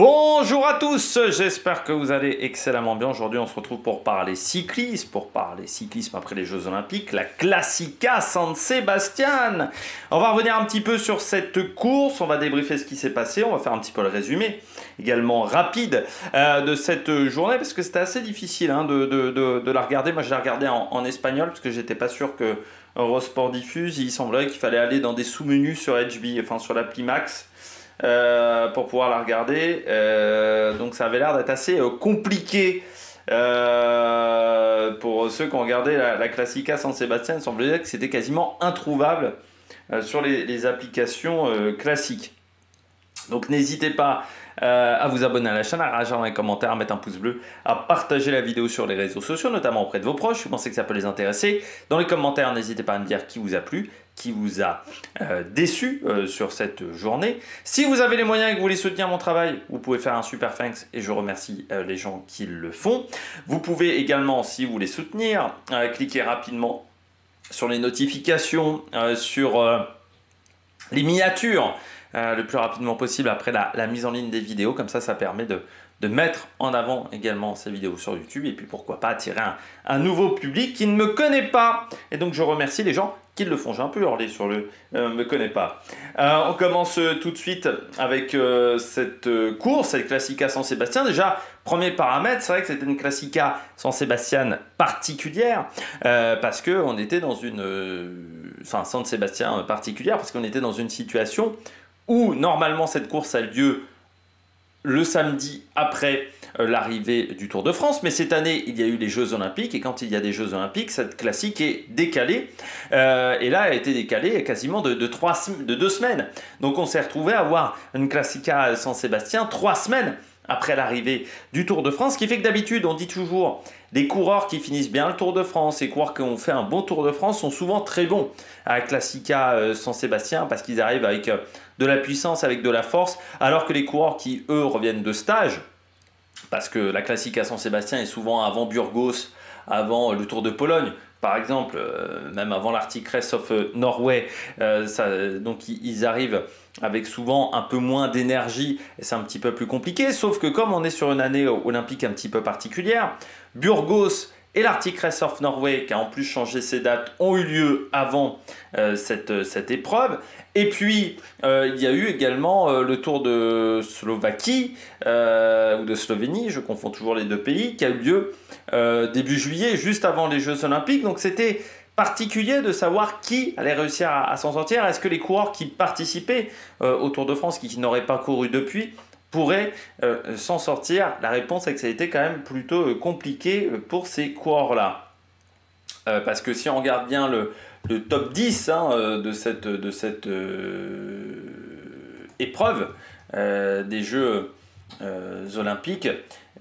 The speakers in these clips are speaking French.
Bonjour à tous, j'espère que vous allez excellemment bien. Aujourd'hui on se retrouve pour parler cyclisme après les Jeux Olympiques, la Classica San Sebastian. On va revenir un petit peu sur cette course, on va débriefer ce qui s'est passé, on va faire un petit peu le résumé également rapide de cette journée parce que c'était assez difficile de la regarder. Moi je l'ai regardée en espagnol parce que j'étais pas sûr que Eurosport diffuse, il semblerait qu'il fallait aller dans des sous-menus sur HB, enfin sur l'appli Max. Pour pouvoir la regarder. Donc ça avait l'air d'être assez compliqué pour ceux qui ont regardé la Classica San Sebastian. Il semblait que c'était quasiment introuvable sur les applications classiques. Donc n'hésitez pas à vous abonner à la chaîne, à réagir dans les commentaires, à mettre un pouce bleu, à partager la vidéo sur les réseaux sociaux, notamment auprès de vos proches. Vous pensez que ça peut les intéresser. Dans les commentaires, n'hésitez pas à me dire qui vous a plu, qui vous a déçu sur cette journée. Si vous avez les moyens et que vous voulez soutenir mon travail, vous pouvez faire un super thanks et je remercie les gens qui le font. Vous pouvez également, si vous voulez soutenir, cliquer rapidement sur les notifications, sur les miniatures, le plus rapidement possible après la mise en ligne des vidéos. Comme ça permet de mettre en avant également ces vidéos sur YouTube et puis pourquoi pas attirer un nouveau public qui ne me connaît pas. Et donc je remercie les gens qui le font. J'ai un peu hurlé sur le me connaît pas. On commence tout de suite avec cette course, cette Classica San Sebastian. Déjà, premier paramètre, c'est vrai que c'était une Classica San Sebastian particulière parce qu'on était dans San Sebastian particulière parce qu'on était dans une situation où normalement cette course a lieu le samedi après l'arrivée du Tour de France, mais cette année il y a eu les Jeux Olympiques et quand il y a des Jeux Olympiques, cette classique est décalée et là elle a été décalée quasiment de 2 semaines. Donc on s'est retrouvé à avoir une Classica San Sebastian 3 semaines après l'arrivée du Tour de France, ce qui fait que d'habitude on dit toujours les coureurs qui finissent bien le Tour de France, les coureurs qui ont fait un bon Tour de France sont souvent très bons à la Classica San Sebastian parce qu'ils arrivent avec de la puissance, avec de la force, alors que les coureurs qui eux reviennent de stage, parce que la Classica San Sebastian est souvent avant Burgos, avant le Tour de Pologne, par exemple, même avant l'Arctic Race of Norway, donc ils arrivent avec souvent un peu moins d'énergie et c'est un petit peu plus compliqué, sauf que comme on est sur une année olympique un petit peu particulière, Burgos et l'Arctic Race of Norway, qui a en plus changé ses dates, ont eu lieu avant cette épreuve. Et puis, il y a eu également le Tour de Slovaquie, ou de Slovénie, je confonds toujours les deux pays, qui a eu lieu début juillet, juste avant les Jeux Olympiques. Donc c'était particulier de savoir qui allait réussir à s'en sortir. Est-ce que les coureurs qui participaient au Tour de France, qui n'auraient pas couru depuis, pourraient s'en sortir? La réponse est que ça a été quand même plutôt compliqué pour ces coureurs-là. Parce que si on regarde bien le top 10 de cette épreuve des Jeux Olympiques,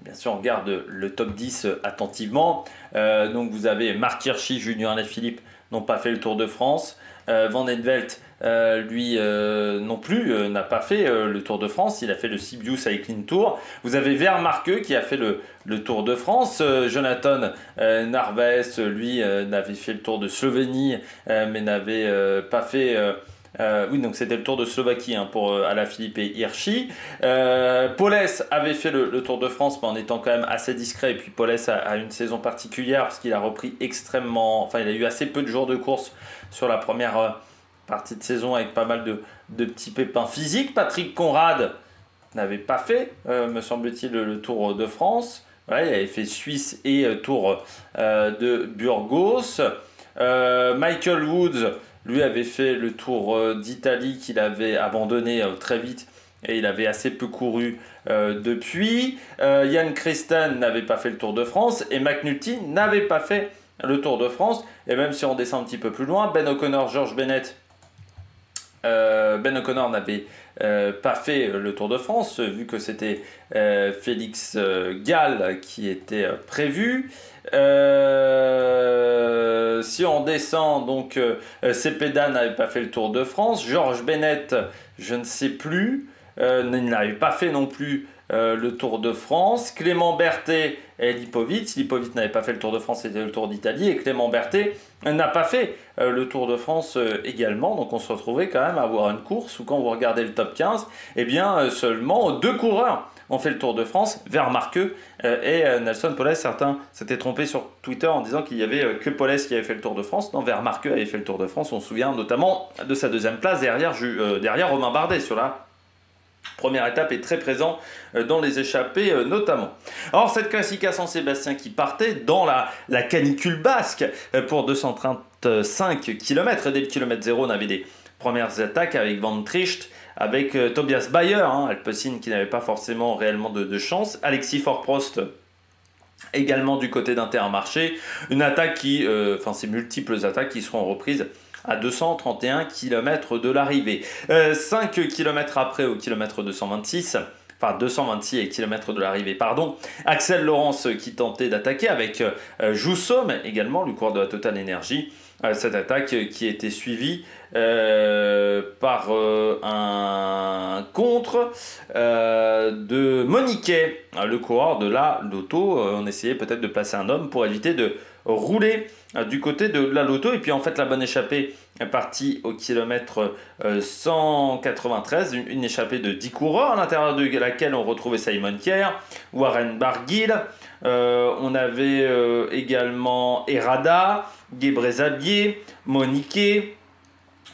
bien sûr on regarde le top 10 attentivement. Donc vous avez Marc Hirschi, Julien Alaphilippe n'ont pas fait le Tour de France. Van den Velt, lui non plus, n'a pas fait le Tour de France. Il a fait le Sibiu Cycling Tour. Vous avez Vermarque qui a fait le Tour de France. Jonathan Narvaez, lui, n'avait fait le Tour de Slovénie, mais n'avait pas fait... oui, donc c'était le Tour de Slovaquie pour Alaphilippe et Hirschi. Paulès avait fait le Tour de France, mais en étant quand même assez discret. Et puis Paulès a une saison particulière parce qu'il a repris extrêmement... Enfin, il a eu assez peu de jours de course sur la première partie de saison avec pas mal de petits pépins physiques. Patrick Conrad n'avait pas fait, me semble-t-il, le Tour de France. Voilà, il avait fait Suisse et Tour de Burgos. Michael Woods, lui, avait fait le Tour d'Italie qu'il avait abandonné très vite et il avait assez peu couru depuis. Jan Christen n'avait pas fait le Tour de France et McNulty n'avait pas fait le Tour de France. Et même si on descend un petit peu plus loin, Ben O'Connor, George Bennett, Ben O'Connor n'avait pas fait le Tour de France vu que c'était Félix Gall qui était prévu. Si on descend, donc Cepeda n'avait pas fait le Tour de France. George Bennett, je ne sais plus, il n'avait pas fait non plus le Tour de France. Clément Berthet et Lipovitz. Lipovitz n'avait pas fait le Tour de France, c'était le Tour d'Italie. Et Clément Berthet n'a pas fait le Tour de France également. Donc on se retrouvait quand même à avoir une course où quand vous regardez le top 15, eh bien seulement 2 coureurs ont fait le Tour de France, Vermarqueux et Nelson Poles. Certains s'étaient trompés sur Twitter en disant qu'il n'y avait que Poles qui avait fait le Tour de France. Non, Vermarqueux avait fait le Tour de France. On se souvient notamment de sa deuxième place derrière Romain Bardet sur la première étape est très présent dans les échappées notamment. Alors cette Classica San Sébastien qui partait dans la canicule basque pour 235 km. Dès le kilomètre 0, on avait des premières attaques avec Van Tricht, avec Tobias Bayer, Alpecin qui n'avait pas forcément réellement de chance. Alexis Forprost également du côté d'Intermarché. Une attaque qui, ces multiples attaques qui seront reprises à 231 km de l'arrivée. 5 km après, au kilomètre 226 km de l'arrivée, pardon. Axel Laurence qui tentait d'attaquer avec Joussom, également, le coureur de la Total Energy. Cette attaque qui a été suivie par un contre de Moniquet, le coureur de la Lotto. On essayait peut-être de placer un homme pour éviter de rouler du côté de la Lotto. Et puis en fait la bonne échappée est partie au kilomètre 193, une échappée de 10 coureurs à l'intérieur de laquelle on retrouvait Simon Kjær, Warren Barguil, on avait également Herrada, Gebrselassie, Moniquet,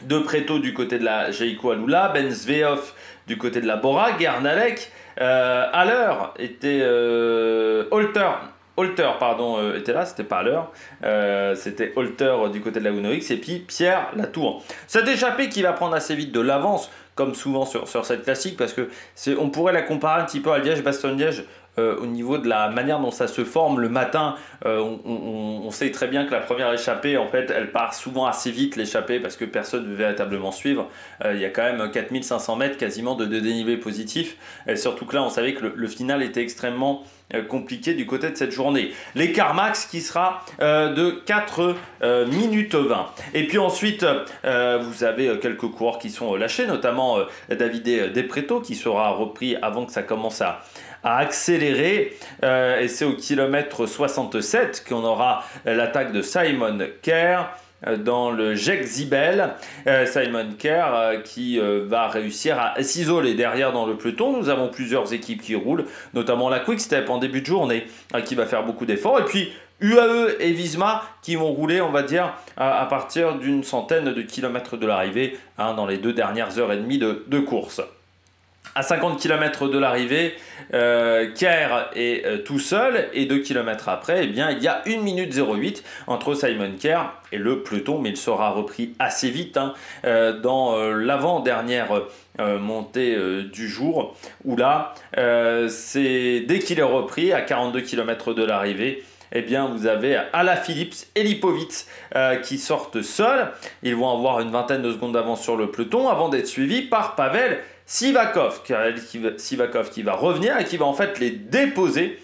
De Preto du côté de la Jayco Alula, Ben Sveoff du côté de la Bora, Guernalec, Haller était Holter était là, c'était pas l'heure, c'était Holter du côté de la Uno X et puis Pierre Latour. Cette échappée qui va prendre assez vite de l'avance, comme souvent sur cette classique, parce que on pourrait la comparer un petit peu à Liège-Bastogne-Liège au niveau de la manière dont ça se forme le matin. On sait très bien que la première échappée, en fait, elle part souvent assez vite, l'échappée, parce que personne ne veut véritablement suivre. Il y a quand même 4500 mètres quasiment de dénivelé positif. Et surtout que là, on savait que le final était extrêmement compliqué du côté de cette journée. L'écart max qui sera de 4 minutes 20. Et puis ensuite, vous avez quelques coureurs qui sont lâchés, notamment Davide De Preto qui sera repris avant que ça commence à accélérer, et c'est au kilomètre 67 qu'on aura l'attaque de Simon Kjær dans le Jek Zibel. Simon Kjær qui va réussir à s'isoler derrière dans le peloton. Nous avons plusieurs équipes qui roulent, notamment la Quick Step en début de journée qui va faire beaucoup d'efforts, et puis UAE et Visma qui vont rouler, on va dire, à partir d'une centaine de kilomètres de l'arrivée, dans les 2 dernières heures et demie de course. À 50 km de l'arrivée, Kjær est tout seul, et 2 km après, eh bien, il y a 1 minute 08 entre Simon Kjær et le peloton, mais il sera repris assez vite dans l'avant-dernière montée du jour, où là, c'est dès qu'il est repris à 42 km de l'arrivée, eh bien, vous avez Alaphilippe et Lipovitz qui sortent seuls. Ils vont avoir une vingtaine de secondes d'avance sur le peloton avant d'être suivis par Pavel Sivakov qui va revenir et qui va en fait les déposer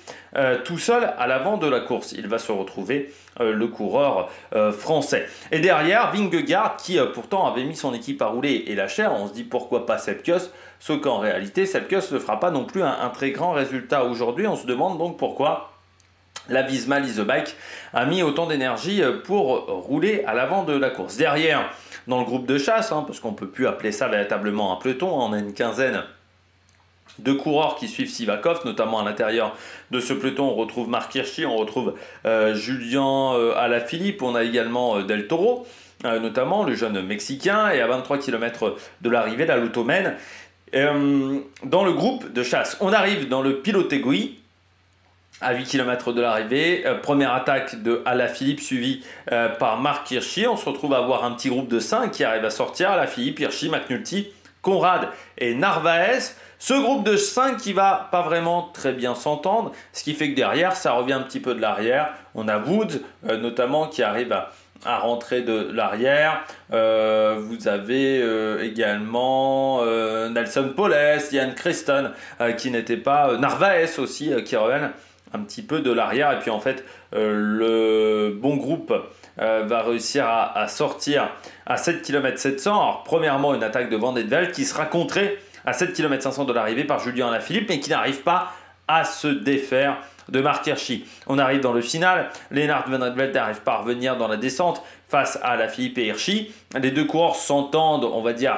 tout seul à l'avant de la course. Il va se retrouver le coureur français. Et derrière, Vingegaard qui pourtant avait mis son équipe à rouler et lâcher. On se dit pourquoi pas Sepp Kuss, sauf qu'en réalité Sepp Kuss ne fera pas non plus un très grand résultat aujourd'hui. On se demande donc pourquoi la Visma Leasebike a mis autant d'énergie pour rouler à l'avant de la course. Derrière, dans le groupe de chasse, parce qu'on ne peut plus appeler ça véritablement un peloton, on a une quinzaine de coureurs qui suivent Sivakov, notamment à l'intérieur de ce peloton. On retrouve Marc Hirschi, on retrouve Julien Alaphilippe, on a également Del Toro, notamment le jeune Mexicain, et à 23 km de l'arrivée, la Lotto mène dans le groupe de chasse. On arrive dans le Pilotegui, à 8 km de l'arrivée, première attaque de Alaphilippe suivie par Marc Hirschi. On se retrouve à avoir un petit groupe de 5 qui arrive à sortir, Alaphilippe, Hirschi, McNulty, Conrad et Narvaez. Ce groupe de 5 qui va pas vraiment très bien s'entendre, ce qui fait que derrière, ça revient un petit peu de l'arrière. On a Woods, notamment, qui arrive à rentrer de l'arrière. Vous avez également Nelson Poles, Ian Creston, qui n'était pas... Narvaez aussi, qui revient un petit peu de l'arrière. Et puis en fait, le bon groupe va réussir à sortir à 7 km 700. Alors premièrement, une attaque de Van de Velde qui sera contrée à 7 km 500 de l'arrivée par Julien Alaphilippe, mais qui n'arrive pas à se défaire de Marc Hirschi. On arrive dans le final, Lennart Van Rietveld n'arrive pas à revenir dans la descente face à Alaphilippe et Hirschi. Les deux coureurs s'entendent, on va dire,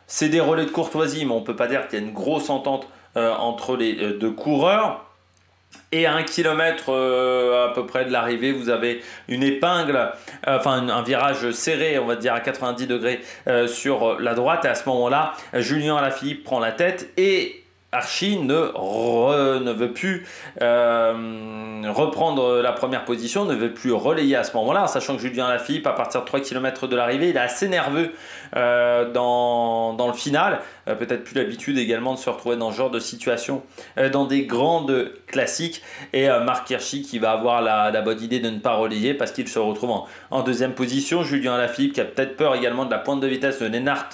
c'est des relais de courtoisie, mais on ne peut pas dire qu'il y a une grosse entente entre les deux coureurs. Et à 1 km à peu près de l'arrivée, vous avez une épingle, un virage serré, on va dire à 90 degrés sur la droite. Et à ce moment-là, Julien Alaphilippe prend la tête et Hirschi ne veut plus reprendre la première position, ne veut plus relayer à ce moment-là, sachant que Julien Alaphilippe, à partir de 3 km de l'arrivée, il est assez nerveux dans le final. Peut-être plus l'habitude également de se retrouver dans ce genre de situation dans des grandes classiques. Et Marc Hirschi qui va avoir la bonne idée de ne pas relayer parce qu'il se retrouve en deuxième position. Julien Alaphilippe qui a peut-être peur également de la pointe de vitesse de Lennart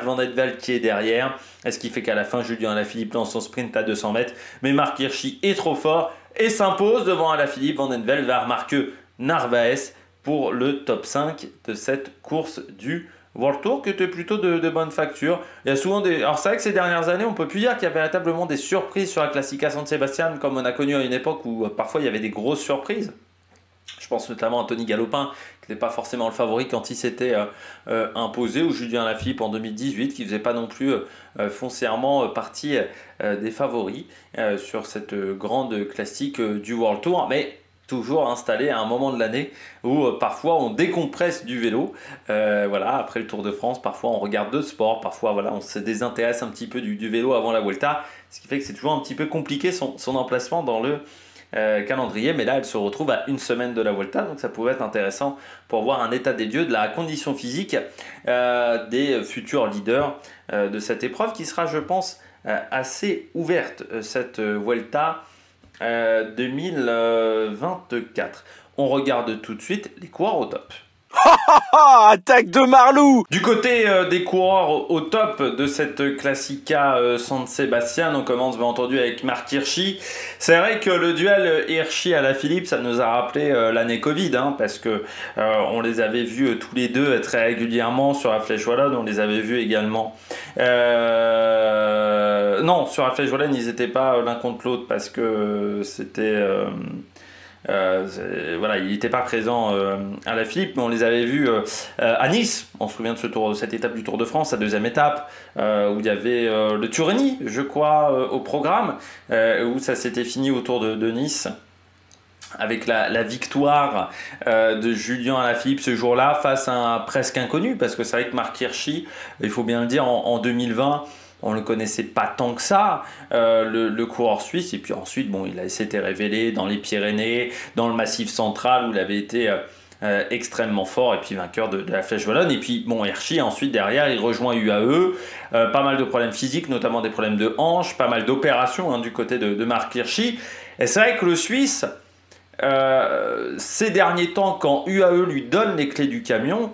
Van Rietveld qui est derrière. Ce qui fait qu'à la fin, Julien Alaphilippe lance son sprint à 200 mètres. Mais Marc Hirschi est trop fort et s'impose devant Alaphilippe. Van Rietveld va remarquer Narvaez pour le top 5 de cette course du World Tour, qui était plutôt de bonne facture. Il y a souvent des... Alors c'est vrai que ces dernières années, on ne peut plus dire qu'il y a véritablement des surprises sur la Classica San Sebastian, comme on a connu à une époque où parfois il y avait des grosses surprises. Je pense notamment à Tony Galopin, qui n'était pas forcément le favori quand il s'était imposé, ou Julien Alaphilippe en 2018, qui ne faisait pas non plus foncièrement partie des favoris sur cette grande classique du World Tour. Mais toujours installé à un moment de l'année où parfois on décompresse du vélo. Voilà, après le Tour de France, parfois on regarde d'autres sports, parfois voilà, on se désintéresse un petit peu du vélo avant la Vuelta, ce qui fait que c'est toujours un petit peu compliqué son emplacement dans le calendrier, mais là elle se retrouve à une semaine de la Vuelta, donc ça pouvait être intéressant pour voir un état des lieux de la condition physique des futurs leaders de cette épreuve qui sera, je pense, assez ouverte, cette Vuelta 2024. On regarde tout de suite les coureurs au top. Attaque de Marlou! Du côté des coureurs au top de cette Classica San Sebastian, on commence bien entendu avec Marc Hirschi. C'est vrai que le duel Hirschi-Alaphilippe, ça nous a rappelé l'année Covid, parce que on les avait vus tous les deux très régulièrement sur la Flèche Wallonne. On les avait vus également. Non, sur la Flèche Wallonne, ils n'étaient pas l'un contre l'autre parce que c'était. Voilà, il n'était pas présent à la Philippe, mais on les avait vus à Nice. On se souvient de cette étape du Tour de France, sa deuxième étape, où il y avait le Turini, je crois, au programme, où ça s'était fini autour de Nice, avec la victoire de Julien Alaphilippe ce jour-là face à un presque inconnu, parce que c'est vrai que Marc Hirschi, il faut bien le dire, en 2020, on ne le connaissait pas tant que ça, le coureur suisse. Et puis ensuite, bon, il s'était révélé dans les Pyrénées, dans le Massif central, où il avait été extrêmement fort, et puis vainqueur de la Flèche Wallonne. Et puis, bon, Hirschi, ensuite, derrière, il rejoint UAE. Pas mal de problèmes physiques, notamment des problèmes de hanche, pas mal d'opérations du côté de Marc Hirschi. Et c'est vrai que le Suisse, ces derniers temps, quand UAE lui donne les clés du camion,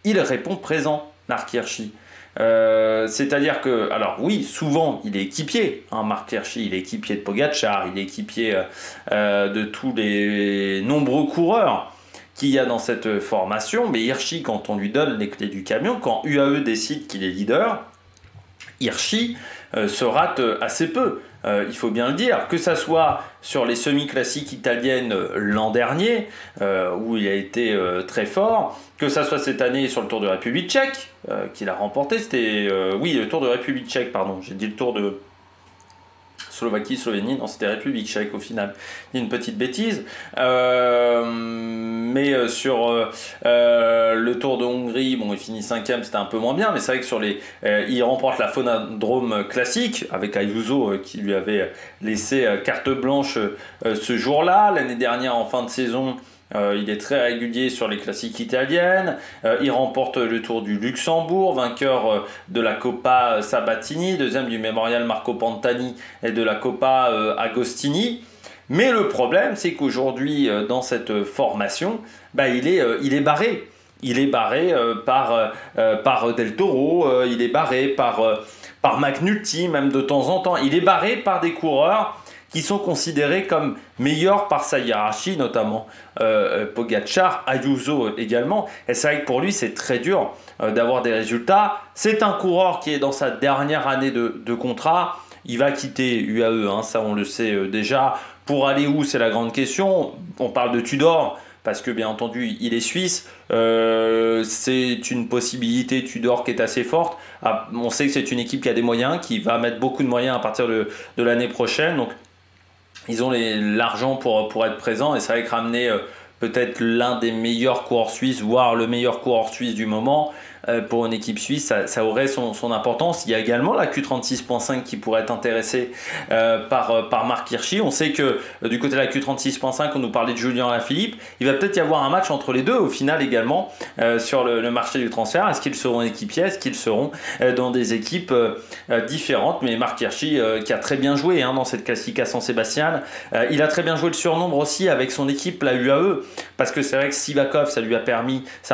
il répond présent, Marc Hirschi. C'est-à-dire que, alors oui, souvent il est équipier, Marc Hirschi, il est équipier de Pogacar, il est équipier de tous les nombreux coureurs qu'il y a dans cette formation, mais Hirschi, quand on lui donne les clés du camion, quand UAE décide qu'il est leader, Hirschi se rate assez peu. Il faut bien le dire, que ça soit sur les semi-classiques italiennes l'an dernier, où il a été très fort, que ça soit cette année sur le Tour de République tchèque, qu'il a remporté, c'était... oui, le Tour de République tchèque, pardon, j'ai dit le Tour de Slovaquie, Slovénie, non, c'était République tchèque au final, une petite bêtise, mais sur le Tour de Hongrie, bon, il finit 5e, c'était un peu moins bien, mais c'est vrai que sur il remporte la Phonadrome classique, avec Ayuso qui lui avait laissé carte blanche ce jour-là. L'année dernière, en fin de saison, il est très régulier sur les classiques italiennes. Il remporte le Tour du Luxembourg, vainqueur de la Coppa Sabatini, deuxième du Mémorial Marco Pantani et de la Coppa Agostini. Mais le problème, c'est qu'aujourd'hui, dans cette formation, il est barré. Il est barré par Del Toro, il est barré par McNulty, même de temps en temps. Il est barré par des coureurs qui sont considérés comme meilleurs par sa hiérarchie, notamment Pogacar, Ayuso également. Et c'est vrai que pour lui, c'est très dur d'avoir des résultats. C'est un coureur qui est dans sa dernière année de contrat. Il va quitter UAE, hein, ça on le sait déjà. Pour aller où, c'est la grande question. On parle de Tudor, parce que bien entendu, il est suisse. C'est une possibilité, Tudor, qui est assez forte. On sait que c'est une équipe qui a des moyens, qui va mettre beaucoup de moyens à partir de l'année prochaine. Donc, ils ont l'argent pour être présents. Et c'est vrai que ramener peut-être l'un des meilleurs coureurs suisses, voire le meilleur coureur suisse du moment, pour une équipe suisse, ça aurait son importance. Il y a également la Q36.5 qui pourrait être intéressée par Marc Hirschi. On sait que du côté de la Q36.5, on nous parlait de Julien Alaphilippe. Il va peut-être y avoir un match entre les deux au final également sur le marché du transfert. Est-ce qu'ils seront équipiers? Est-ce qu'ils seront dans des équipes différentes? Mais Marc Hirschi qui a très bien joué dans cette Classica San Sebastian. Il a très bien joué le surnombre aussi avec son équipe, la UAE, parce que c'est vrai que Sivakov, ça a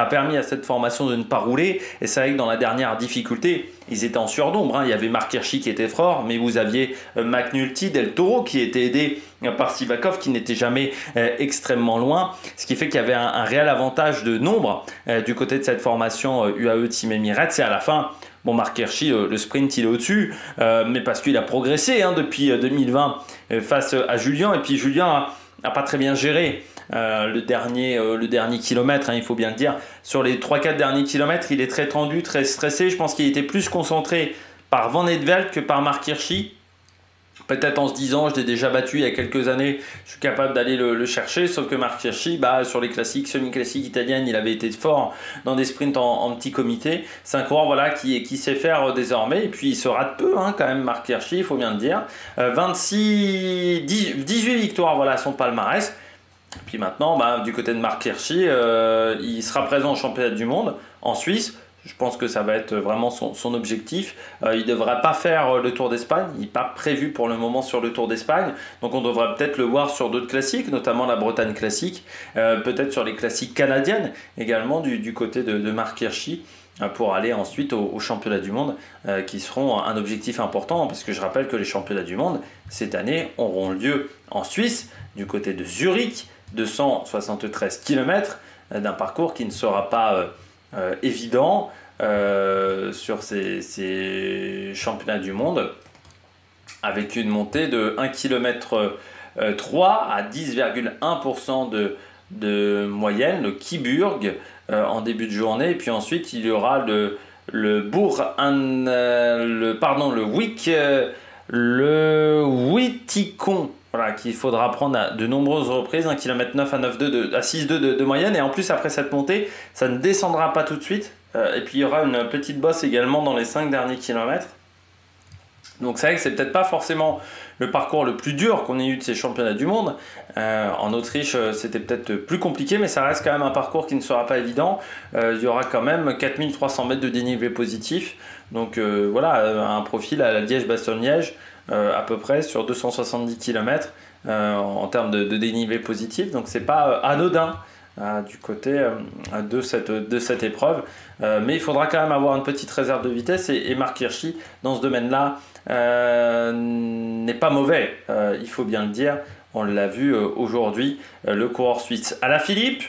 permis à cette formation de ne pas rouler. Et c'est vrai que dans la dernière difficulté, ils étaient en surnombre. Il y avait Marc Hirschi qui était fort, mais vous aviez McNulty, Del Toro qui était aidé par Sivakov qui n'était jamais extrêmement loin. Ce qui fait qu'il y avait un réel avantage de nombre du côté de cette formation UAE Team Emirates. Et à la fin, bon, Marc Hirschi, le sprint, il est au-dessus, mais parce qu'il a progressé depuis 2020 face à Julien. Et puis Julien n'a pas très bien géré le dernier kilomètre, il faut bien le dire. Sur les 3-4 derniers kilomètres, il est très tendu, très stressé. Je pense qu'il était plus concentré par Van Aert que par Marc Hirschi. Peut-être en se disant, je l'ai déjà battu il y a quelques années, je suis capable d'aller le chercher. Sauf que Marc Hirschi, sur les classiques, semi-classiques italiennes, il avait été fort dans des sprints en petit comité. C'est un coureur qui sait faire désormais. Et puis il se rate peu quand même, Marc Hirschi, il faut bien le dire. 18 victoires, voilà son palmarès. Puis maintenant, du côté de Marc Hirschi, il sera présent au championnat du monde en Suisse. Je pense que ça va être vraiment son objectif. Il ne devrait pas faire le Tour d'Espagne. Il n'est pas prévu pour le moment sur le Tour d'Espagne. Donc on devrait peut-être le voir sur d'autres classiques, notamment la Bretagne classique. Peut-être sur les classiques canadiennes également du côté de Marc Hirschi, pour aller ensuite au championnat du monde, qui seront un objectif important. Parce que je rappelle que les championnats du monde, cette année, auront lieu en Suisse, du côté de Zurich. 273 km d'un parcours qui ne sera pas évident sur ces championnats du monde, avec une montée de 1 km 3 à 10,1% de moyenne, le Kiburg en début de journée. Et puis ensuite il y aura le Witticon, voilà, qu'il faudra prendre à de nombreuses reprises, 1 km 9 à 9,2 à 6,2 de moyenne. Et en plus, après cette montée, ça ne descendra pas tout de suite. Et puis il y aura une petite bosse également dans les 5 derniers kilomètres. Donc c'est vrai que c'est peut-être pas forcément le parcours le plus dur qu'on ait eu de ces championnats du monde. En Autriche, c'était peut-être plus compliqué, mais ça reste quand même un parcours qui ne sera pas évident. Il y aura quand même 4300 mètres de dénivelé positif. Donc voilà, un profil à la Liège-Bastogne-Liège, à peu près sur 270 km en termes de dénivelé positif. Donc c'est pas anodin du côté de cette épreuve. Mais il faudra quand même avoir une petite réserve de vitesse. Et Marc Hirschi, dans ce domaine-là, n'est pas mauvais, il faut bien le dire. On l'a vu aujourd'hui, le coureur suisse. Alaphilippe,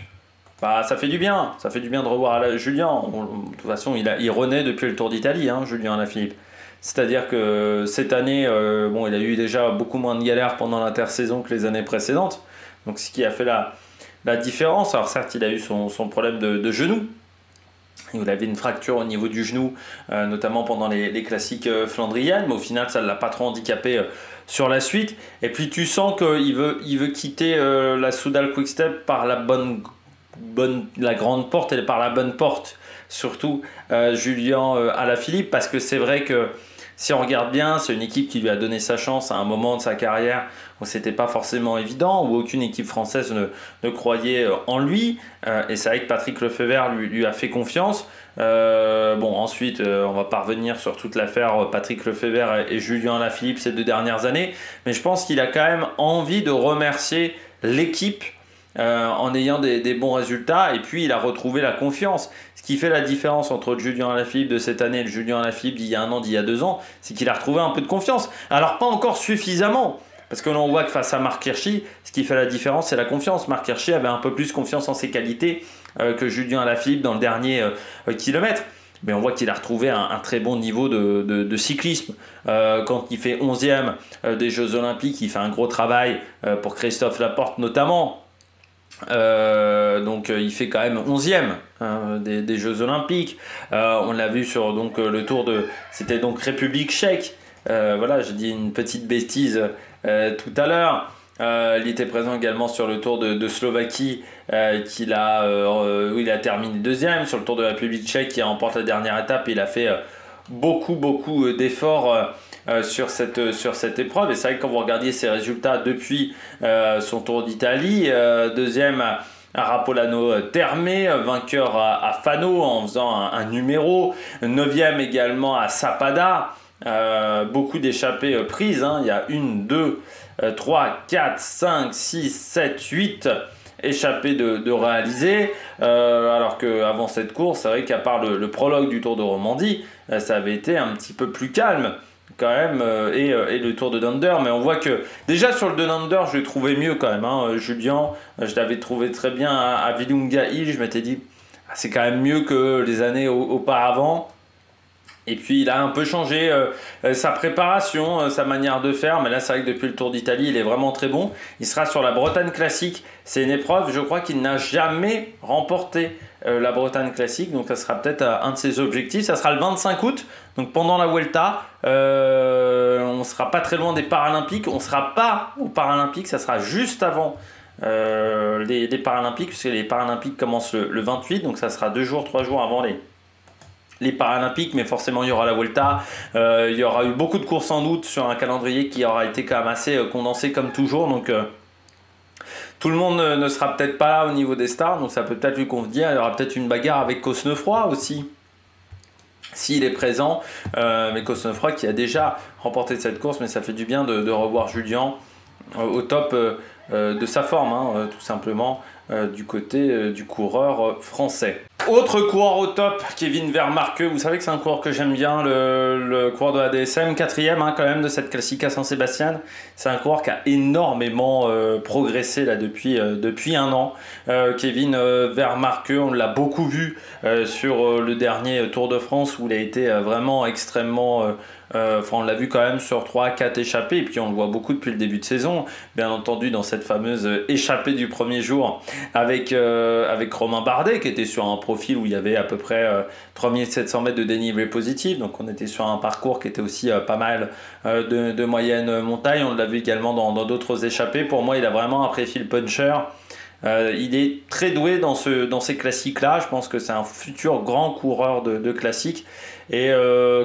ça fait du bien. Ça fait du bien de revoir Julien. De toute façon, il renaît depuis le Tour d'Italie, Julien Alaphilippe. C'est-à-dire que cette année, il a eu déjà beaucoup moins de galères pendant l'intersaison que les années précédentes. Donc ce qui a fait la différence. Alors certes, il a eu son problème de genou. Il avait une fracture au niveau du genou, notamment pendant les classiques flandriennes, mais au final, ça ne l'a pas trop handicapé sur la suite. Et puis tu sens qu'il veut quitter la Soudal Quick-Step par la grande porte et par la bonne porte. Surtout Julien Alaphilippe, parce que c'est vrai que si on regarde bien, c'est une équipe qui lui a donné sa chance à un moment de sa carrière où c'était pas forcément évident, où aucune équipe française ne croyait en lui. Et c'est vrai que Patrick Lefevere lui a fait confiance. Ensuite, on va pas revenir sur toute l'affaire Patrick Lefevere et Julien Alaphilippe ces 2 dernières années. Mais je pense qu'il a quand même envie de remercier l'équipe en ayant des bons résultats, et puis il a retrouvé la confiance. Ce qui fait la différence entre le Julien Alaphilippe de cette année et le Julien Alaphilippe d'il y a 1 an, d'il y a 2 ans, c'est qu'il a retrouvé un peu de confiance. Alors pas encore suffisamment Parce que l'on voit que face à Marc Hirschi, ce qui fait la différence, c'est la confiance. Marc Hirschi avait un peu plus confiance en ses qualités que Julien Alaphilippe dans le dernier kilomètre. Mais on voit qu'il a retrouvé un très bon niveau de cyclisme. Quand il fait 11e des Jeux Olympiques, il fait un gros travail pour Christophe Laporte notamment. Donc il fait quand même 11e des Jeux Olympiques. On l'a vu sur donc, le tour de... C'était donc République tchèque. Voilà, j'ai dit une petite bêtise tout à l'heure. Il était présent également sur le tour de Slovaquie où il a terminé deuxième. Sur le tour de la République tchèque, il remporte la dernière étape. Il a fait beaucoup d'efforts sur cette épreuve. Et c'est vrai que quand vous regardiez ses résultats depuis son Tour d'Italie, deuxième à Rapolano Terme, vainqueur à Fano en faisant un numéro, 9e également à Sappada. Beaucoup d'échappées prises, hein. Il y a 1, 2, 3, 4, 5, 6, 7, 8 échappées de réaliser, alors qu'avant cette course, c'est vrai qu'à part le prologue du Tour de Romandie, ça avait été un petit peu plus calme quand même, et le Tour de Dunder. Mais on voit que déjà sur le de Dunder, je l'ai trouvé mieux quand même, hein. Julien, je l'avais trouvé très bien à Willunga Hill. Je m'étais dit c'est quand même mieux que les années auparavant. Et puis il a un peu changé sa préparation, sa manière de faire, mais là c'est vrai que depuis le Tour d'Italie il est vraiment très bon. Il sera sur la Bretagne Classique, c'est une épreuve, je crois qu'il n'a jamais remporté la Bretagne Classique, donc ça sera peut-être un de ses objectifs. Ça sera le 25 août, donc pendant la Vuelta, on ne sera pas très loin des Paralympiques, on ne sera pas aux Paralympiques, ça sera juste avant les Paralympiques, puisque les Paralympiques commencent le 28, donc ça sera 3 jours avant les Paralympiques, mais forcément il y aura la Vuelta. Il y aura eu beaucoup de courses en août sur un calendrier qui aura été quand même assez condensé comme toujours, donc tout le monde ne sera peut-être pas là au niveau des stars, donc ça peut peut-être lui convenir. Il y aura peut-être une bagarre avec Cosnefroy aussi s'il est présent, mais Cosnefroy qui a déjà remporté cette course, mais ça fait du bien de revoir Julien au top de sa forme, hein, tout simplement, du côté du coureur français. Autre coureur au top, Kevin Vermarke. Vous savez que c'est un coureur que j'aime bien, le coureur de la DSM, 4e quand même de cette Classica San-Sébastien. C'est un coureur qui a énormément progressé là, depuis un an. Kevin Vermarke, on l'a beaucoup vu sur le dernier Tour de France où il a été vraiment extrêmement... on l'a vu quand même sur 3-4 échappées, et puis on le voit beaucoup depuis le début de saison, bien entendu dans cette fameuse échappée du premier jour avec Romain Bardet qui était sur un profil où il y avait à peu près 3700 mètres de dénivelé positif, donc on était sur un parcours qui était aussi pas mal de moyenne montagne. On l'a vu également dans d'autres échappées. Pour moi il a vraiment un profil puncher. Il est très doué dans ces classiques-là. Je pense que c'est un futur grand coureur de classiques. Et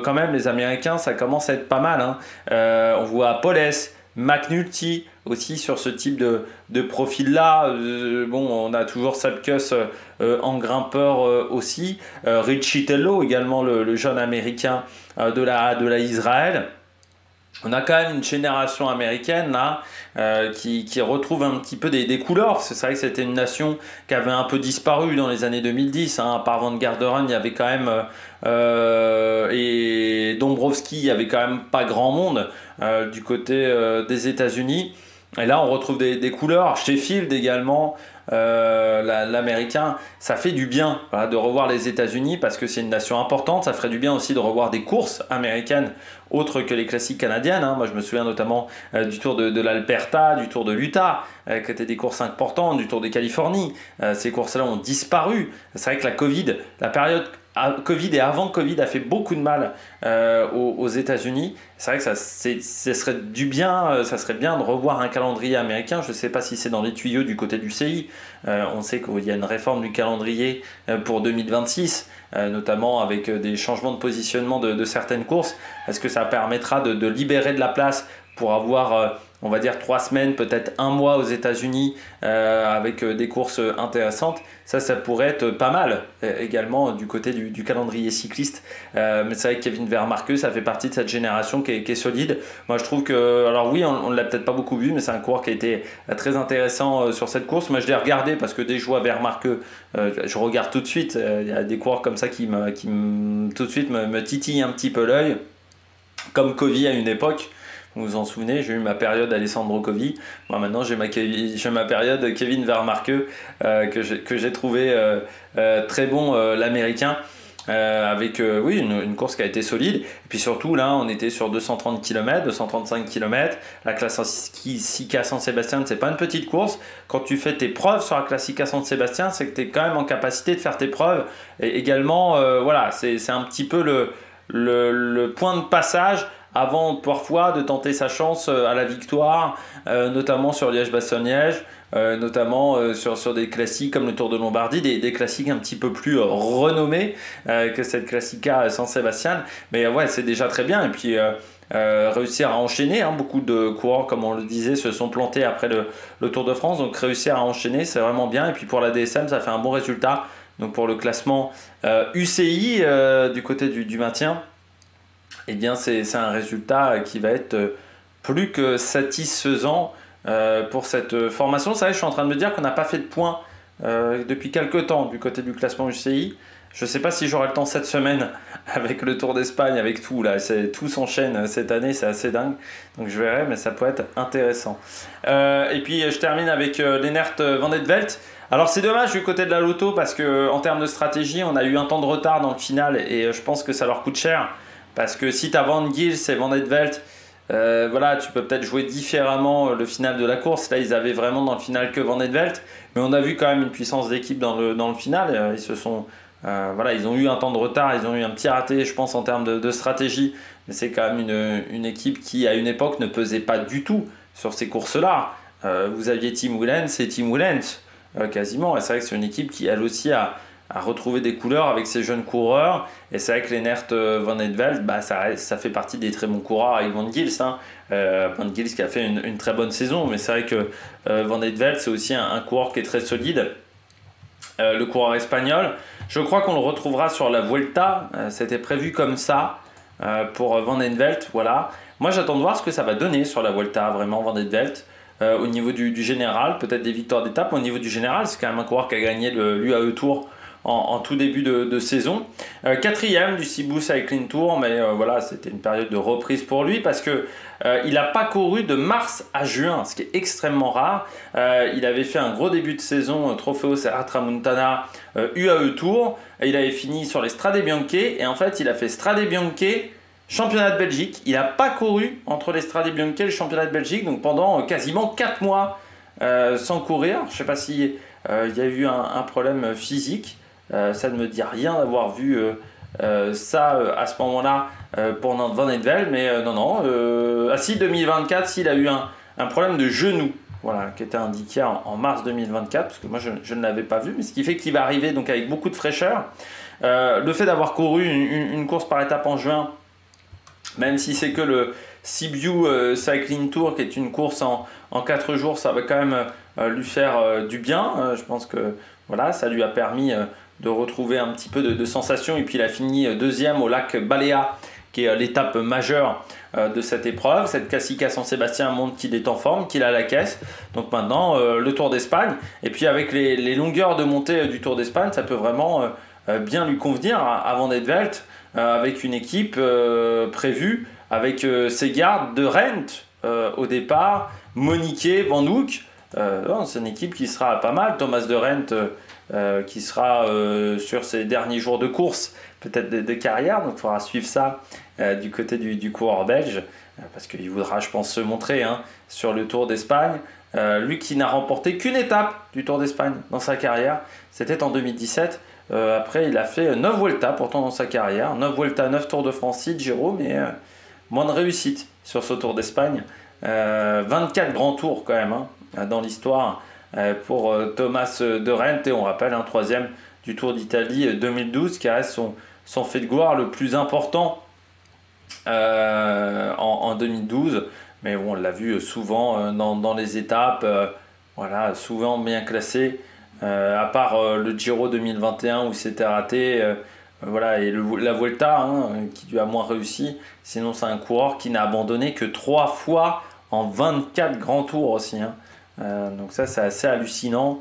quand même, les Américains, ça commence à être pas mal, hein. On voit Poles, McNulty aussi sur ce type de profil-là. On a toujours Sapkus en grimpeur aussi. Richie Tello également, le jeune Américain de la Israël. On a quand même une génération américaine là qui retrouve un petit peu des couleurs. C'est vrai que c'était une nation qui avait un peu disparu dans les années 2010. Hein. À part Van Garderen, il y avait quand même et Dombrowski, il y avait quand même pas grand monde du côté des États-Unis. Et là, on retrouve des couleurs. Sheffield également, l'américain. Ça fait du bien, voilà, de revoir les États-Unis parce que c'est une nation importante. Ça ferait du bien aussi de revoir des courses américaines autres que les classiques canadiennes, hein. Moi, je me souviens notamment du Tour de l'Alberta, du Tour de l'Utah, qui étaient des courses importantes, du Tour de Californie. Ces courses-là ont disparu. C'est vrai que la période Covid et avant Covid a fait beaucoup de mal aux États-Unis. C'est vrai que ça serait bien de revoir un calendrier américain. Je ne sais pas si c'est dans les tuyaux du côté du CI. On sait qu'il y a une réforme du calendrier pour 2026, notamment avec des changements de positionnement de certaines courses. Est-ce que ça permettra de libérer de la place pour avoir on va dire 3 semaines, peut-être 1 mois aux États-Unis avec des courses intéressantes? Ça pourrait être pas mal également du côté du calendrier cycliste. Mais c'est vrai que Kevin Vermarke, ça fait partie de cette génération qui est solide. Moi, je trouve que, alors oui, on ne l'a peut-être pas beaucoup vu, mais c'est un coureur qui a été très intéressant sur cette course. Moi, je l'ai regardé parce que dès que je vois Vermarke, je regarde tout de suite. Il y a des coureurs comme ça qui tout de suite me titillent un petit peu l'œil, comme Covey à une époque. Vous vous en souvenez, j'ai eu ma période Alessandro Covi. Moi maintenant j'ai ma période Kevin Vermarke que j'ai trouvé très bon l'américain. Avec oui, une course qui a été solide. Et puis surtout, là, on était sur 230 km, 235 km. La Classica San Sebastian, c'est pas une petite course. Quand tu fais tes preuves sur la Classica San Sebastian, c'est que tu es quand même en capacité de faire tes preuves. Et également, voilà, c'est un petit peu le point de passage avant parfois de tenter sa chance à la victoire, notamment sur Liège-Bastogne-Liège. Notamment sur des classiques comme le Tour de Lombardie, des classiques un petit peu plus renommés que cette Classica San Sebastian. Mais ouais, c'est déjà très bien. Et puis réussir à enchaîner, hein, beaucoup de coureurs, comme on le disait, se sont plantés après le Tour de France. Donc réussir à enchaîner, c'est vraiment bien. Et puis pour la DSM, ça fait un bon résultat. Donc pour le classement UCI du côté du maintien, eh bien c'est un résultat qui va être plus que satisfaisant pour cette formation. C'est vrai que je suis en train de me dire qu'on n'a pas fait de points depuis quelques temps du côté du classement UCI. Je ne sais pas si j'aurai le temps cette semaine avec le Tour d'Espagne, avec tout là, tout s'enchaîne cette année, c'est assez dingue. Donc je verrai, mais ça peut être intéressant. Et puis je termine avec Lennart Van Etvelt. Alors c'est dommage du côté de la Lotto parce qu'en termes de stratégie, on a eu un temps de retard dans le final et je pense que ça leur coûte cher. Parce que si tu as Van Gils et Van Etvelt, voilà, tu peux peut-être jouer différemment le final de la course. Là, ils avaient vraiment dans le final que Van Etvelt, mais on a vu quand même une puissance d'équipe dans le final. Ils se sont, voilà, ils ont eu un temps de retard, ils ont eu un petit raté, je pense, en termes de stratégie. Mais c'est quand même une équipe qui, à une époque, ne pesait pas du tout sur ces courses-là. Vous aviez Tim Wellens et Tim Wellens, quasiment. Et c'est vrai que c'est une équipe qui, elle aussi, a retrouvé des couleurs avec ses jeunes coureurs. Et c'est vrai que Lennart Van Etvelt, bah, ça fait partie des très bons coureurs avec Van Gils. Hein. Van Gils qui a fait une très bonne saison, mais c'est vrai que Van Etvelt, c'est aussi un coureur qui est très solide. Le coureur espagnol, je crois qu'on le retrouvera sur la Vuelta. C'était prévu comme ça pour Van Etvelt. Voilà. Moi, j'attends de voir ce que ça va donner sur la Vuelta, vraiment, Van Etvelt. Au niveau du général, peut-être des victoires d'étape. Au niveau du général, c'est quand même un coureur qui a gagné l'UAE Tour en tout début de saison. Quatrième du Cibus Cycling Tour, mais voilà, c'était une période de reprise pour lui parce que il n'a pas couru de mars à juin, ce qui est extrêmement rare. Il avait fait un gros début de saison, Trofeo Serra Tramontana, UAE Tour, et il avait fini sur les Strade Bianche, et en fait il a fait Strade Bianche, championnat de Belgique. Il n'a pas couru entre les Strade Bianche et le championnat de Belgique, donc pendant quasiment 4 mois sans courir. Je ne sais pas si il y a eu un problème physique. Ça ne me dit rien d'avoir vu ça à ce moment-là pour Van Etvelt, mais non. Si 2024, s'il a eu un problème de genou, voilà, qui était indiqué en mars 2024, parce que moi je ne l'avais pas vu, mais ce qui fait qu'il va arriver donc avec beaucoup de fraîcheur. Le fait d'avoir couru une course par étape en juin, même si c'est que le Sibiu Cycling Tour, qui est une course en 4 jours, ça va quand même lui faire du bien. Je pense que voilà, ça lui a permis de retrouver un petit peu de sensation. Et puis il a fini deuxième au lac Balea, qui est l'étape majeure de cette épreuve. Cette Classica San Sebastian montre qu'il est en forme, qu'il a la caisse. Donc maintenant, le Tour d'Espagne. Et puis avec les longueurs de montée du Tour d'Espagne, ça peut vraiment bien lui convenir à Van Etvelt, avec une équipe prévue, avec Segard, De Rent au départ, Moniquet, Van Hoek. C'est une équipe qui sera pas mal. Thomas De Rent qui sera sur ses derniers jours de course, peut-être de carrière, donc il faudra suivre ça du côté du coureur belge, parce qu'il voudra, je pense, se montrer sur le Tour d'Espagne. Lui qui n'a remporté qu'une étape du Tour d'Espagne dans sa carrière, c'était en 2017. Après, il a fait 9 Vuelta pourtant dans sa carrière, 9 Vuelta, 9 Tours de France, 6 Giro, mais moins de réussite sur ce Tour d'Espagne. 24 grands tours quand même dans l'histoire pour Thomas De Rent, et on rappelle un troisième du Tour d'Italie 2012 qui reste son fait de gloire le plus important en 2012, mais bon, on l'a vu souvent dans les étapes, voilà, souvent bien classé, à part le Giro 2021 où c'était raté, voilà, et la Vuelta qui lui a moins réussi. Sinon c'est un coureur qui n'a abandonné que 3 fois en 24 grands tours aussi, donc ça c'est assez hallucinant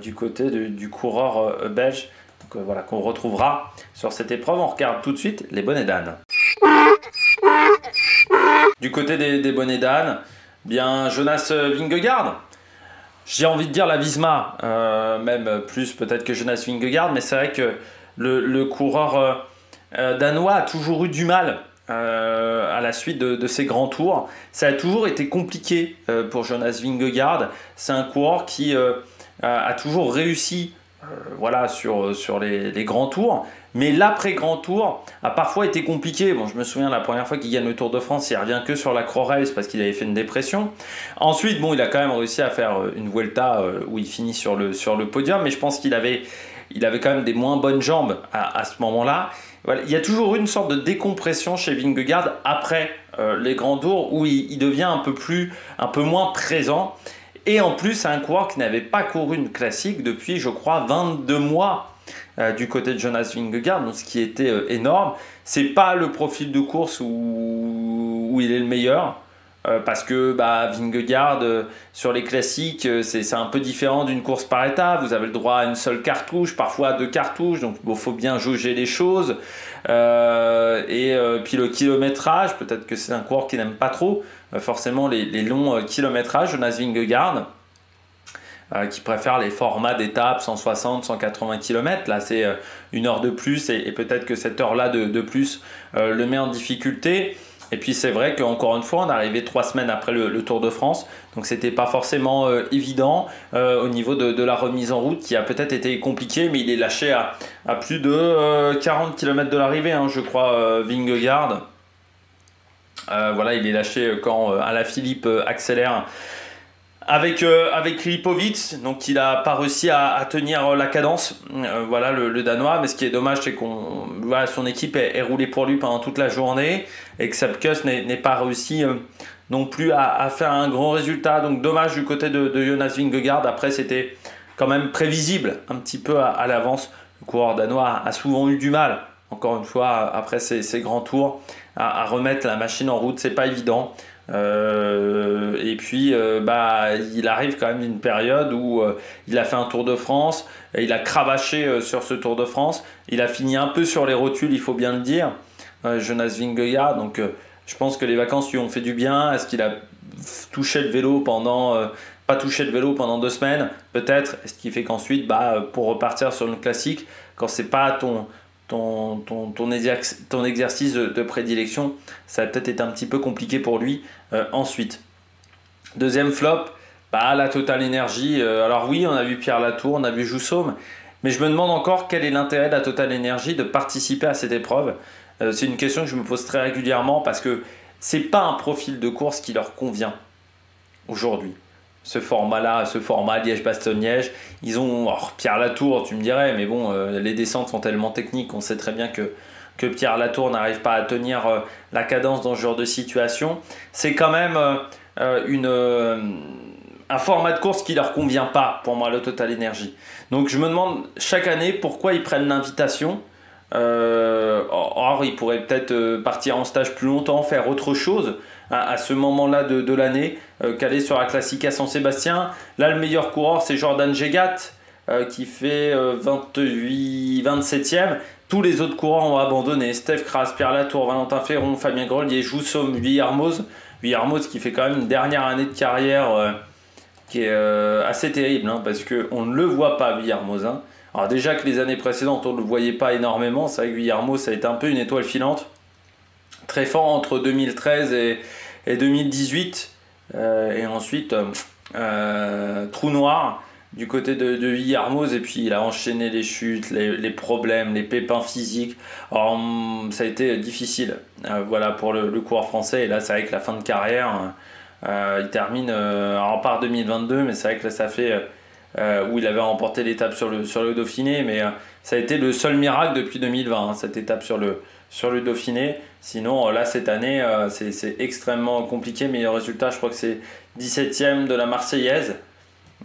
du côté du coureur belge, donc, voilà, qu'on retrouvera sur cette épreuve. On regarde tout de suite les bonnets d'âne. Du côté des bonnets d'âne, bien Jonas Vingegaard. J'ai envie de dire la Visma, même plus peut-être que Jonas Vingegaard, mais c'est vrai que le coureur danois a toujours eu du mal à la suite de ces grands tours. Ça a toujours été compliqué pour Jonas Vingegaard. C'est un coureur qui a toujours réussi voilà, sur les grands tours. Mais l'après-grand tour a parfois été compliqué. Bon, je me souviens la première fois qu'il gagne le Tour de France, il revient que sur la Croix-Race parce qu'il avait fait une dépression. Ensuite, bon, il a quand même réussi à faire une Vuelta où il finit sur le podium, mais je pense qu'il avait quand même des moins bonnes jambes à ce moment-là. Voilà. Il y a toujours une sorte de décompression chez Vingegaard après les grands tours où il devient un peu moins présent. Et en plus, c'est un coureur qui n'avait pas couru une classique depuis, je crois, 22 mois du côté de Jonas Vingegaard, donc ce qui était énorme. C'est pas le profil de course où il est le meilleur, parce que Vingegaard, sur les classiques, c'est un peu différent d'une course par étape. Vous avez le droit à une seule cartouche, parfois à 2 cartouches, donc il faut bien jauger les choses. Puis le kilométrage, peut-être que c'est un coureur qui n'aime pas trop forcément les longs kilométrages, Jonas Vingegaard, qui préfère les formats d'étapes 160, 180 km. Là, c'est une heure de plus et peut-être que cette heure-là de plus le met en difficulté. Et puis c'est vrai qu'encore une fois, on est arrivé 3 semaines après le Tour de France, donc c'était pas forcément évident au niveau de la remise en route, qui a peut-être été compliqué, mais il est lâché à plus de 40 km de l'arrivée, hein, je crois, Vingegaard. Voilà, il est lâché quand Alaphilippe accélère avec Lipovic, donc il n'a pas réussi à tenir la cadence, voilà le Danois. Mais ce qui est dommage, c'est voilà, son équipe est roulée pour lui pendant toute la journée et que Sepp Kuss n'ait pas réussi non plus à faire un grand résultat. Donc dommage du côté de Jonas Vingegaard. Après, c'était quand même prévisible un petit peu à l'avance. Le coureur danois a souvent eu du mal, encore une fois, après ces grands tours, à remettre la machine en route. C'est pas évident. Et puis il arrive quand même une période où il a fait un Tour de France, et il a cravaché sur ce Tour de France, il a fini un peu sur les rotules, il faut bien le dire, Jonas Vingegaard. Donc je pense que les vacances lui ont fait du bien. Est-ce qu'il a touché le vélo pas touché le vélo pendant 2 semaines, peut-être. Ce qui fait qu'ensuite pour repartir sur une classique, quand c'est pas ton exercice de prédilection, ça a peut-être été un petit peu compliqué pour lui ensuite. Deuxième flop, la Total Energy. Alors oui, on a vu Pierre Latour, on a vu Joussoum, mais je me demande encore quel est l'intérêt de la Total Energy de participer à cette épreuve. C'est une question que je me pose très régulièrement, parce que c'est pas un profil de course qui leur convient aujourd'hui. Ce format-là, ce format Liège-Bastogne-Liège, ils ont Pierre Latour, tu me dirais, mais bon, les descentes sont tellement techniques qu'on sait très bien que Pierre Latour n'arrive pas à tenir la cadence dans ce genre de situation. C'est quand même un format de course qui leur convient pas, pour moi, le Total Energy. Donc je me demande chaque année pourquoi ils prennent l'invitation. Or, ils pourraient peut-être partir en stage plus longtemps, faire autre chose à ce moment-là de l'année, qu'aller sur la Classica San Sébastien. Là, le meilleur coureur, c'est Jordan Gégat, qui fait 27e. Tous les autres coureurs ont abandonné. Steph Kras, Pierre Latour, Valentin Ferron, Fabien Grelier, Joussoum, Vuillermoz qui fait quand même une dernière année de carrière qui est assez terrible, hein, parce qu'on ne le voit pas, Vuillermoz. Hein. Alors déjà que les années précédentes, on ne le voyait pas énormément. C'est vrai que Vuillermoz, ça a été un peu une étoile filante. Très fort entre 2013 et 2018. Et ensuite, trou noir du côté de Vuillermoz. Et puis il a enchaîné les chutes, les problèmes, les pépins physiques. Alors, ça a été difficile voilà, pour le coureur français. Et là, c'est vrai que la fin de carrière, il termine en part 2022. Mais c'est vrai que là, ça fait... où il avait remporté l'étape sur le Dauphiné, mais ça a été le seul miracle depuis 2020, hein, cette étape sur le Dauphiné. Sinon là cette année c'est extrêmement compliqué. Meilleur résultat, je crois que c'est 17e de la Marseillaise.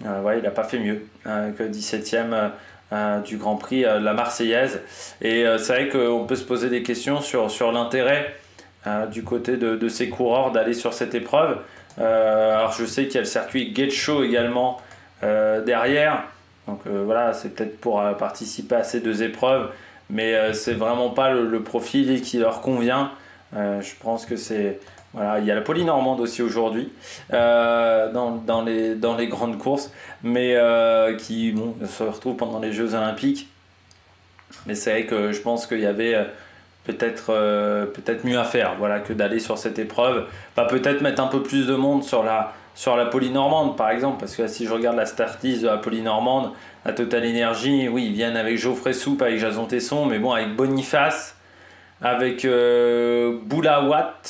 Ouais, il n'a pas fait mieux que 17e du Grand Prix de la Marseillaise. Et c'est vrai qu'on peut se poser des questions sur l'intérêt du côté de ces coureurs d'aller sur cette épreuve. Alors je sais qu'il y a le circuit Gate Show également derrière, donc voilà, c'est peut-être pour participer à ces 2 épreuves, mais c'est vraiment pas le profil qui leur convient. Je pense que c'est Voilà, il y a la Polynormande aussi aujourd'hui dans les grandes courses, mais qui bon, se retrouve pendant les Jeux Olympiques. Mais c'est vrai que je pense qu'il y avait peut-être mieux à faire, voilà, que d'aller sur cette épreuve. Peut-être mettre un peu plus de monde sur la Polynormande, par exemple, parce que si je regarde la start-list de la Polynormande, la Total Energy, oui, ils viennent avec Geoffrey Soupe, avec Jason Tesson, mais bon, avec Boniface, avec Boulawat,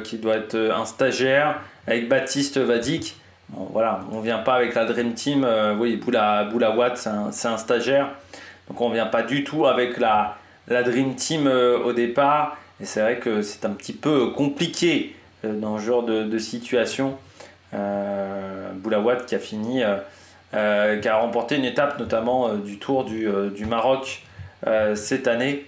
qui doit être un stagiaire, avec Baptiste Vadik. Bon, voilà, on vient pas avec la Dream Team. Oui, Boulawat, c'est un stagiaire. Donc on vient pas du tout avec la Dream Team au départ. Et c'est vrai que c'est un petit peu compliqué dans ce genre de situation. Boulawat qui a fini, qui a remporté une étape notamment du Tour du Maroc cette année.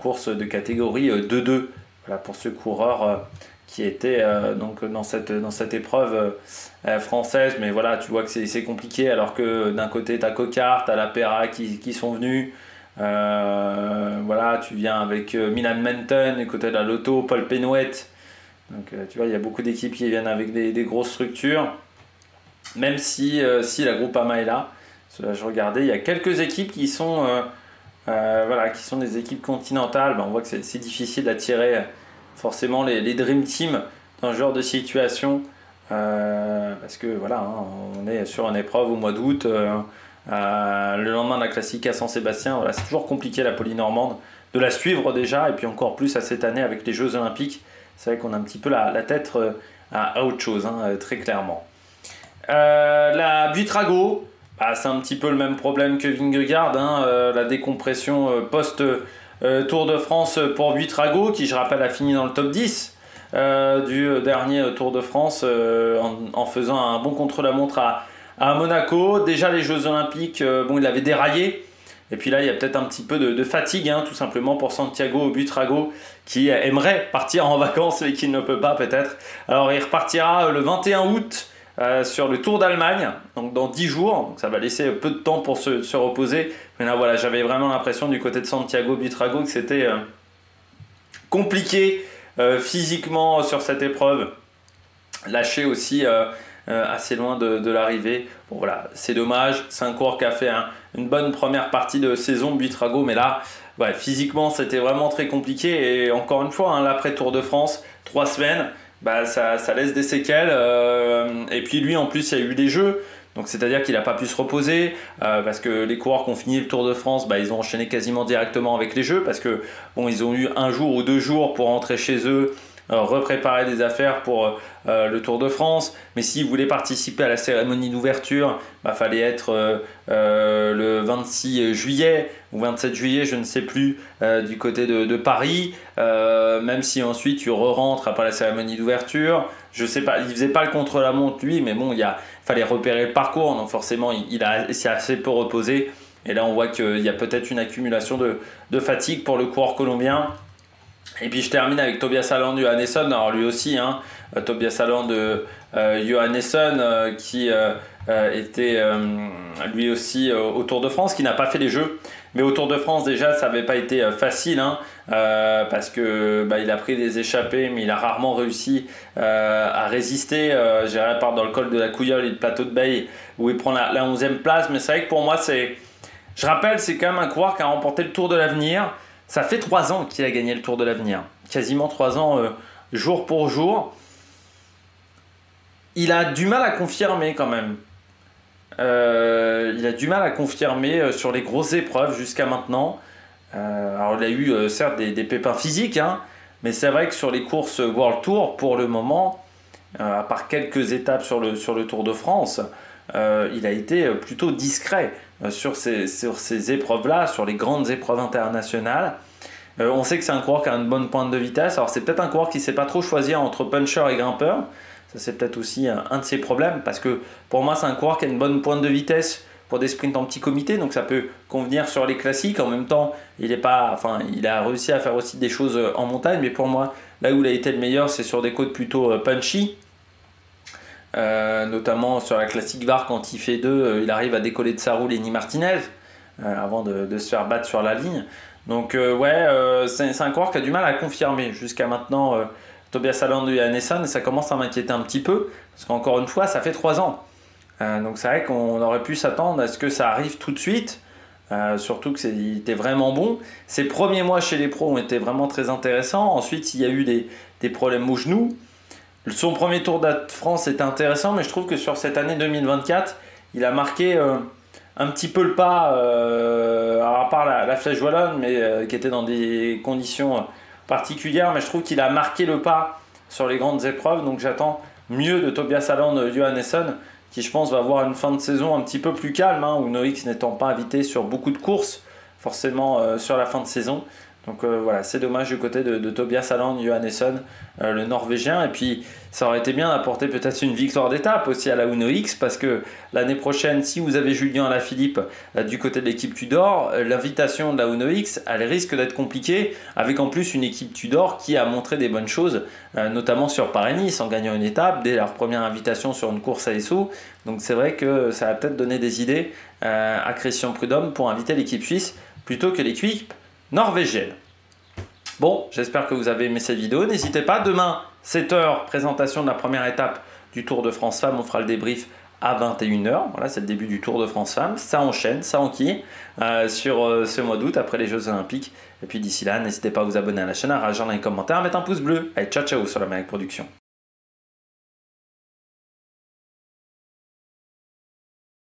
Course de catégorie 2-2. Voilà, pour ce coureur qui était donc dans cette épreuve française. Mais voilà, tu vois que c'est compliqué alors que d'un côté tu as Cocard, tu as la Pera qui sont venus. Voilà, tu viens avec Milan Menton du côté de la Lotto, Paul Penouet. Donc tu vois, il y a beaucoup d'équipes qui viennent avec des grosses structures. Même si la Groupama est là, je regardais, il y a quelques équipes qui sont voilà, qui sont des équipes continentales. On voit que c'est difficile d'attirer forcément les Dream Team dans ce genre de situation parce que voilà, on est sur une épreuve au mois d'août, le lendemain de la Classica Saint-Sébastien. Voilà, c'est toujours compliqué la Polynormande de la suivre déjà, et puis encore plus à cette année avec les Jeux Olympiques. C'est vrai qu'on a un petit peu la tête à autre chose, très clairement. La Buitrago, c'est un petit peu le même problème que Vingegaard, la décompression post-Tour de France pour Buitrago, qui je rappelle a fini dans le top 10 du dernier Tour de France en faisant un bon contre-la-montre à Monaco. Déjà les Jeux Olympiques, il avait déraillé. Et puis là, il y a peut-être un petit peu de fatigue, tout simplement pour Santiago Buitrago, qui aimerait partir en vacances mais qui ne peut pas peut-être. Alors il repartira le 21 août sur le Tour d'Allemagne, donc dans 10 jours. Donc ça va laisser peu de temps pour se reposer. Mais là, voilà, j'avais vraiment l'impression du côté de Santiago Buitrago que c'était compliqué physiquement sur cette épreuve. Lâché aussi assez loin de l'arrivée. Bon voilà, c'est dommage. C'est un coureur qui a fait une bonne première partie de saison Buitrago, mais là, ouais, physiquement, c'était vraiment très compliqué. Et encore une fois, l'après Tour de France, 3 semaines, ça laisse des séquelles. Et puis lui, en plus, il y a eu des jeux. Donc c'est-à-dire qu'il n'a pas pu se reposer parce que les coureurs qui ont fini le Tour de France, ils ont enchaîné quasiment directement avec les Jeux parce que ils ont eu 1 jour ou 2 jours pour rentrer chez eux, repréparer des affaires pour le Tour de France. Mais s'ils voulaient participer à la cérémonie d'ouverture, fallait être le 26 juillet ou 27 juillet, je ne sais plus, du côté de Paris. Même si ensuite tu re-rentres après la cérémonie d'ouverture. Je sais pas, il faisait pas le contre-la-montre lui, mais bon, il fallait repérer le parcours, donc forcément il s'est assez peu reposé. Et là on voit qu'il y a peut-être une accumulation de fatigue pour le coureur colombien. Et puis je termine avec Tobias Haaland Johannesson. Alors lui aussi, Tobias Haaland Johannesson qui était lui aussi au Tour de France, qui n'a pas fait les Jeux. Mais au Tour de France déjà ça n'avait pas été facile parce que il a pris des échappées, mais il a rarement réussi à résister. À part dans le col de la Couilleule et le plateau de Baye où il prend la 11e place. Mais c'est vrai que pour moi je rappelle, c'est quand même un coureur qui a remporté le Tour de l'Avenir. Ça fait 3 ans qu'il a gagné le Tour de l'Avenir. Quasiment 3 ans jour pour jour. Il a du mal à confirmer quand même. Il a du mal à confirmer sur les grosses épreuves jusqu'à maintenant. Alors il a eu certes des pépins physiques, mais c'est vrai que sur les courses World Tour, pour le moment, à part quelques étapes sur le Tour de France, il a été plutôt discret sur ces épreuves-là, sur les grandes épreuves internationales. On sait que c'est un coureur qui a une bonne pointe de vitesse. Alors c'est peut-être un coureur qui ne sait pas trop choisir entre puncher et grimpeur. Ça c'est peut-être aussi un de ses problèmes, parce que pour moi c'est un coureur qui a une bonne pointe de vitesse pour des sprints en petit comité, donc ça peut convenir sur les classiques. En même temps, il a réussi à faire aussi des choses en montagne, mais pour moi, là où il a été le meilleur, c'est sur des côtes plutôt punchy. Notamment sur la classique VAR, quand il fait 2, il arrive à décoller de sa roue Lenny Martinez avant de se faire battre sur la ligne. Donc c'est un coureur qui a du mal à confirmer jusqu'à maintenant Tobias Haaland et Johannesson, et ça commence à m'inquiéter un petit peu, parce qu'encore une fois, ça fait 3 ans. Donc c'est vrai qu'on aurait pu s'attendre à ce que ça arrive tout de suite, surtout qu'il était vraiment bon. Ses premiers mois chez les pros ont été vraiment très intéressants. Ensuite, il y a eu des problèmes au genou. Son premier Tour de France était intéressant, mais je trouve que sur cette année 2024, il a marqué un petit peu le pas, à part la Flèche Wallonne, mais qui était dans des conditions particulières. Mais je trouve qu'il a marqué le pas sur les grandes épreuves. Donc j'attends mieux de Tobias Haaland, Johannesson, qui je pense va avoir une fin de saison un petit peu plus calme, hein, Uno X n'étant pas invité sur beaucoup de courses, forcément sur la fin de saison. Donc voilà, c'est dommage du côté de Tobias Haaland, Johannesson, le Norvégien. Et puis ça aurait été bien d'apporter peut-être une victoire d'étape aussi à la Uno X, parce que l'année prochaine, si vous avez Julien Alaphilippe du côté de l'équipe Tudor, l'invitation de la Uno X, elle risque d'être compliquée, avec en plus une équipe Tudor qui a montré des bonnes choses, notamment sur Paris-Nice, en gagnant une étape dès leur première invitation sur une course à SO. Donc c'est vrai que ça va peut-être donner des idées à Christian Prudhomme pour inviter l'équipe suisse plutôt que l'équipe norvégienne. Bon, j'espère que vous avez aimé cette vidéo. N'hésitez pas, demain, 7h, présentation de la première étape du Tour de France Femmes. On fera le débrief à 21h. Voilà, c'est le début du Tour de France Femmes. Ça enchaîne, ça enquille sur ce mois d'août après les Jeux Olympiques. Et puis d'ici là, n'hésitez pas à vous abonner à la chaîne, à réagir dans les commentaires, à mettre un pouce bleu. Allez, ciao ciao sur la Méric Production.